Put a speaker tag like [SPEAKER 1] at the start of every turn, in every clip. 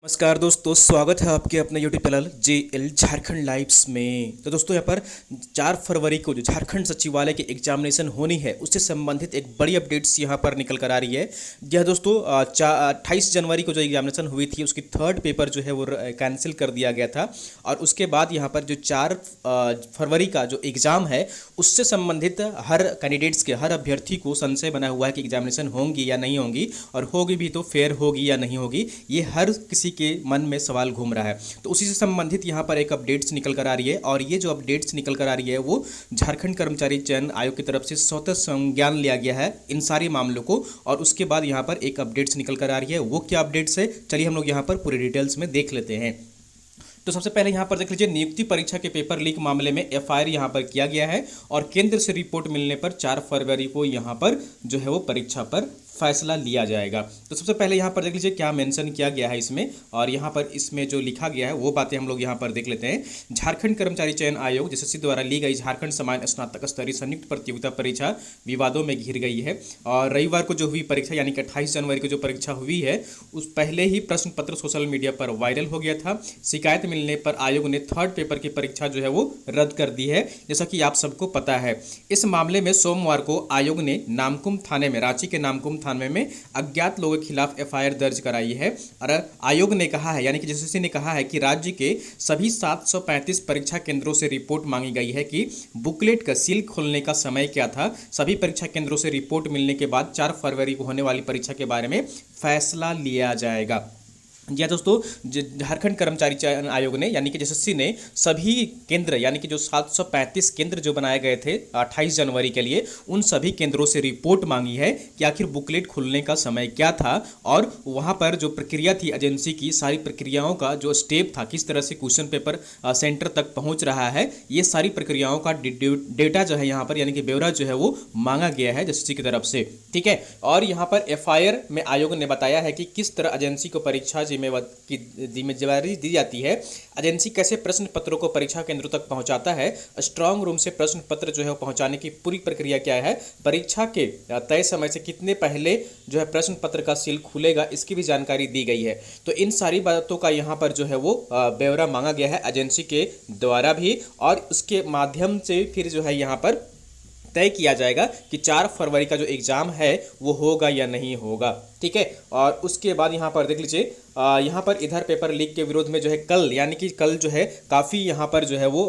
[SPEAKER 1] नमस्कार दोस्तों, स्वागत है आपके अपने YouTube channel JL Jharkhand lives में। तो दोस्तों यहाँ पर 4 फरवरी को जो झारखंड सचिवालय की एग्जामिनेशन होनी है उससे संबंधित एक बड़ी अपडेट्स यहाँ पर निकल कर आ रही है। यह दोस्तों 28 जनवरी को जो एग्जामिनेशन हुई थी उसकी थर्ड पेपर जो है वो कैंसिल कर दिया गया था और उसके बाद यहाँ पर जो 4 फरवरी का जो एग्ज़ाम है उससे संबंधित हर कैंडिडेट्स के हर अभ्यर्थी को संशय बना हुआ है कि एग्जामिनेशन होंगी या नहीं होंगी, और होगी भी तो फेयर होगी या नहीं होगी, ये हर किसी के मन में सवाल घूम रहा है। तो उसी से संबंधित यहाँ पर एक अपडेट्स निकल कर आ रही है और ये जो अपडेट्स निकल कर आ रही है वो झारखंड कर्मचारी चयन आयोग की तरफ से स्वतः संज्ञान लिया गया है इन सारे मामलों को। और उसके बाद यहाँ पर एक अपडेट्स निकल कर आ रही है, वो क्या अपडेट्स है चलिए हम लोग यहाँ पर पूरे डिटेल्स में देख लेते हैं। तो सबसे पहले यहाँ पर देख लीजिए, नियुक्ति परीक्षा के पेपर लीक मामले में FIR यहाँ पर किया गया है और केंद्र से रिपोर्ट मिलने पर 4 फरवरी को यहाँ पर जो है वो परीक्षा पर फैसला लिया जाएगा। तो सबसे पहले यहाँ पर देख लीजिए क्या मेंशन किया गया है इसमें, और यहाँ पर इसमें जो लिखा गया है वो बातें हम लोग यहाँ पर देख लेते हैं। झारखंड कर्मचारी चयन आयोग JSSC द्वारा ली गई झारखंड सामान्य स्नातक स्तरीय संयुक्त प्रतियोगिता परीक्षा विवादों में घिर गई है और रविवार को जो हुई परीक्षा यानी कि 28 जनवरी को जो परीक्षा हुई है उस पहले ही प्रश्न पत्र सोशल मीडिया पर वायरल हो गया था। शिकायत मिलने पर आयोग ने थर्ड पेपर की परीक्षा जो है वो रद्द कर दी है, जैसा कि आप सबको पता है। इस मामले में सोमवार को आयोग ने नामकुम थाने में, रांची के नामकुम थाने में अज्ञात लोगों के खिलाफ FIR दर्ज कराई है और आयोग ने कहा है यानी कि JSSC ने कहा है कि राज्य के सभी 735 परीक्षा केंद्रों से रिपोर्ट मांगी गई है कि बुकलेट का सील खोलने का समय क्या था। सभी परीक्षा केंद्रों से रिपोर्ट मिलने के बाद 4 फरवरी को होने वाली परीक्षा के बारे में फैसला लिया जाएगा। जी दोस्तों, झारखंड कर्मचारी चयन आयोग ने यानी कि JSSC ने सभी केंद्र यानी कि जो 735 केंद्र जो बनाए गए थे 28 जनवरी के लिए, उन सभी केंद्रों से रिपोर्ट मांगी है कि आखिर बुकलेट खुलने का समय क्या था और वहां पर जो प्रक्रिया थी एजेंसी की, सारी प्रक्रियाओं का जो स्टेप था, किस तरह से क्वेश्चन पेपर सेंटर तक पहुंच रहा है, ये सारी प्रक्रियाओं का डेटा जो है यहाँ पर यानी कि ब्यौरा जो है वो मांगा गया है JSSC की तरफ से। ठीक है, और यहाँ पर FIR में आयोग ने बताया है कि किस तरह एजेंसी को परीक्षा की जिम्मेदारी दी जाती है, एजेंसी कैसे प्रश्न पत्रों को परीक्षा केंद्रों तक पहुंचाता है, स्ट्रांग रूम से प्रश्न पत्र जो है पहुंचाने की पूरी प्रक्रिया क्या है, परीक्षा के तय समय से कितने पहले जो है प्रश्न पत्र का सील खुलेगा, इसकी भी जानकारी दी गई है। तो इन सारी बातों का यहाँ पर जो है वो ब्यौरा मांगा गया है एजेंसी के द्वारा भी, और उसके माध्यम से फिर जो है यहाँ पर तय किया जाएगा कि 4 फरवरी का जो एग्ज़ाम है वो होगा या नहीं होगा। ठीक है, और उसके बाद यहाँ पर देख लीजिए, यहाँ पर इधर पेपर लीक के विरोध में जो है कल यानी कि कल जो है काफ़ी यहाँ पर जो है वो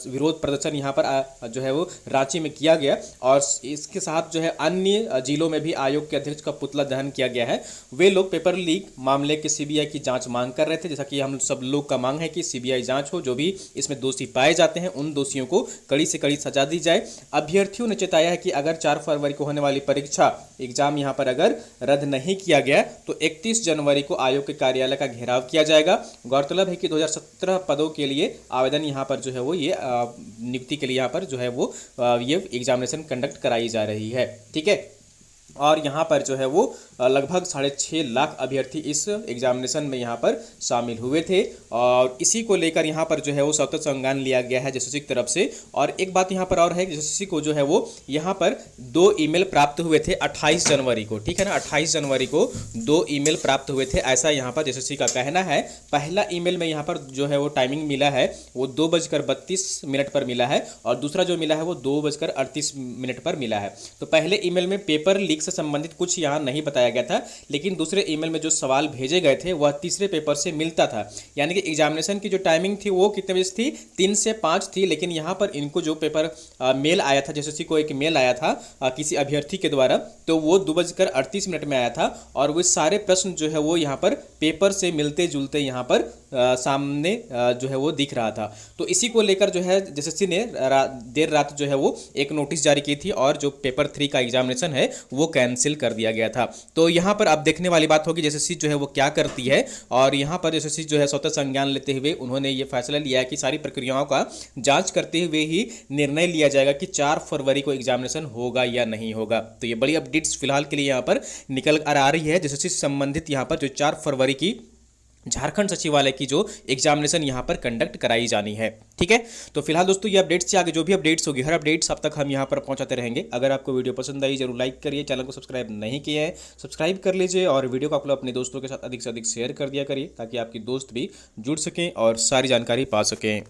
[SPEAKER 1] विरोध प्रदर्शन यहाँ पर जो है वो रांची में किया गया और इसके साथ जो है अन्य जिलों में भी आयोग के अध्यक्ष का पुतला दहन किया गया है। वे लोग पेपर लीक मामले के CBI की जांच मांग कर रहे थे, जैसा कि हम सब लोग का मांग है कि CBI जांच हो, जो भी इसमें दोषी पाए जाते हैं उन दोषियों को कड़ी से कड़ी सजा दी जाए। अभ्यर्थियों ने चेताया है कि अगर 4 फरवरी को होने वाली परीक्षा एग्जाम यहाँ पर अगर रद्द नहीं किया गया तो 31 जनवरी को आयोग के कार्यालय का घेराव किया जाएगा। गौरतलब है कि 2017 पदों के लिए आवेदन यहाँ पर जो है वो ये नियुक्ति के लिए यहाँ पर जो है वो ये एग्जामिनेशन कंडक्ट कराई जा रही है। ठीक है, और यहाँ पर जो है वो लगभग 6.5 लाख अभ्यर्थी इस एग्जामिनेशन में यहाँ पर शामिल हुए थे और इसी को लेकर यहाँ पर जो है वो स्वतः संज्ञान लिया गया है JSSC की तरफ से। और एक बात यहाँ पर और है, JSSC को जो है वो यहाँ पर 2 ईमेल प्राप्त हुए थे 28 जनवरी को। ठीक है ना, 28 जनवरी को 2 ईमेल प्राप्त हुए थे, ऐसा यहाँ पर JSSC का कहना है। पहला ईमेल में यहाँ पर जो है वो टाइमिंग मिला है वो 2:32 पर मिला है और दूसरा जो मिला है वो 2:38 पर मिला है। तो पहले ईमेल में पेपर लीक से संबंधित कुछ यहाँ नहीं बताया गया था, लेकिन दूसरे ईमेल में जो सवाल भेजे गए थे वह तीसरे पेपर से मिलता था। यानी कि एग्जामिनेशन की जो टाइमिंग थी वो कितने बजे थी, 3 से 5 थी, लेकिन यहाँ पर इनको जो पेपर मेल आया था, JSSC को एक मेल आया था किसी अभ्यर्थी के द्वारा, तो वो 2:38 में आया था और वो सारे प्रश्न जो है वो यहाँ पर पेपर से मिलते जुलते यहाँ पर सामने जो है वो दिख रहा था। तो इसी को लेकर जो है JSSC ने देर रात जो है वो एक नोटिस जारी की थी और जो पेपर 3 का एग्जामिनेशन है वो कैंसिल कर दिया गया था। तो यहाँ पर अब देखने वाली बात होगी JSSC जो है वो क्या करती है, और यहाँ पर JSSC जो है स्वतः संज्ञान लेते हुए उन्होंने ये फैसला लिया है कि सारी प्रक्रियाओं का जांच करते हुए ही निर्णय लिया जाएगा कि 4 फरवरी को एग्जामिनेशन होगा या नहीं होगा। तो ये बड़ी अपडेट्स फिलहाल के लिए यहाँ पर निकल कर आ रही है JSSC से संबंधित। यहाँ पर जो 4 फरवरी की झारखंड सचिवालय की जो एग्जामिनेशन यहाँ पर कंडक्ट कराई जानी है। ठीक है, तो फिलहाल दोस्तों ये अपडेट्स से आगे जो भी अपडेट्स होगी, हर अपडेट्स अब तक हम यहाँ पर पहुँचाते रहेंगे। अगर आपको वीडियो पसंद आई जरूर लाइक करिए, चैनल को सब्सक्राइब नहीं किया है सब्सक्राइब कर लीजिए और वीडियो को आप लोग अपने दोस्तों के साथ अधिक से अधिक शेयर कर दिया करिए ताकि आपके दोस्त भी जुड़ सकें और सारी जानकारी पा सकें।